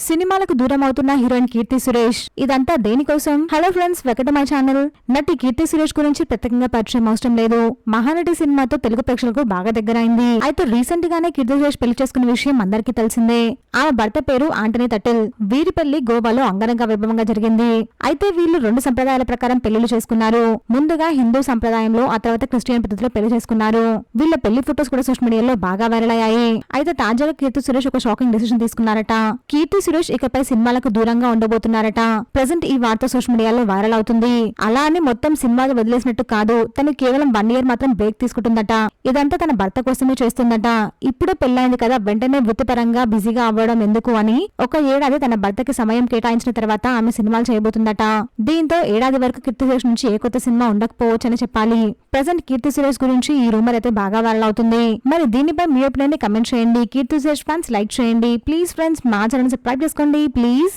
సినిమాలకు దూరం అవుతున్న హీరోయిన్ కీర్తి సురేష్. ఇదంతా దేనికోసం? Hello friends, welcome to my channel. నటి కీర్తి సురేష్ గురించి ప్రత్యేకంగా పరిచయం అవసరం లేదు. మహానటి సినిమాతో తెలుగు ప్రేక్షకులకు బాగా దగ్గరైంది. అయితే రీసెంట్ గానే కీర్తి సురేష్ పెళ్లి చేసుకున్న విషయం అందరికీ తెలిసిందే. ఆమె భర్త పేరు ఆంటనీ తటిల్. వీరి పెళ్లి గోవాలో అంగరంగ వైభవంగా జరిగింది. అయితే వీళ్ళు రెండు సంప్రదాయాల ప్రకారం పెళ్లిళ్లు చేసుకున్నారు. ముందుగా హిందూ సంప్రదాయంలో, ఆ తర్వాత క్రిస్టియన్ పద్ధతిలో పెళ్లి చేసుకున్నారు. వీళ్ళ పెళ్లి ఫొటోస్ కూడా సోషల్ మీడియాలో బాగా వైరల్ అయ్యాయి. అయితే తాజాగా కీర్తి సురేష్ ఒక షాకింగ్ డెసిషన్ తీసుకున్నారట. కీర్తి సురేష్ ఇకపై సినిమాలకు దూరంగా ఉండబోతున్నారట. ప్రెజెంట్ ఈ వార్త సోషల్ మీడియాలో వైరల్ అవుతుంది. అలా అని మొత్తం సినిమాలు వదిలేసినట్టు కాదు, తను కేవలం 1 year మాత్రం బ్రేక్ తీసుకుంటుందట. ఇదంతా తన భర్త కోసమే చేస్తుందట. ఇప్పుడే పెళ్లైంది కదా, వెంటనే వృత్తిపరంగా బిజీగా అవ్వడం ఎందుకు అని 1 ఏడాది తన భర్తకి సమయం కేటాయించిన తర్వాత ఆమె సినిమాలు చేయబోతుందట. దీంతో ఏడాది వరకు కీర్తి సురేష్ నుంచి ఏ కొత్త సినిమా ఉండకపోవచ్చని చెప్పాలి. ప్రెజెంట్ కీర్తి సురేష్ గురించి ఈ రూమర్ అయితే బాగా వైరల్ అవుతుంది. మరి దీనిపై మీ ఒపీనియన్ ని కమెంట్ చేయండి. కీర్తి సురేష్ ఫ్యాన్స్ లైక్ చేయండి. ప్లీజ్ ఫ్రెండ్స్, మా ఛానల్ సబ్స్క్రైబ్ చేసుకోండి ప్లీజ్.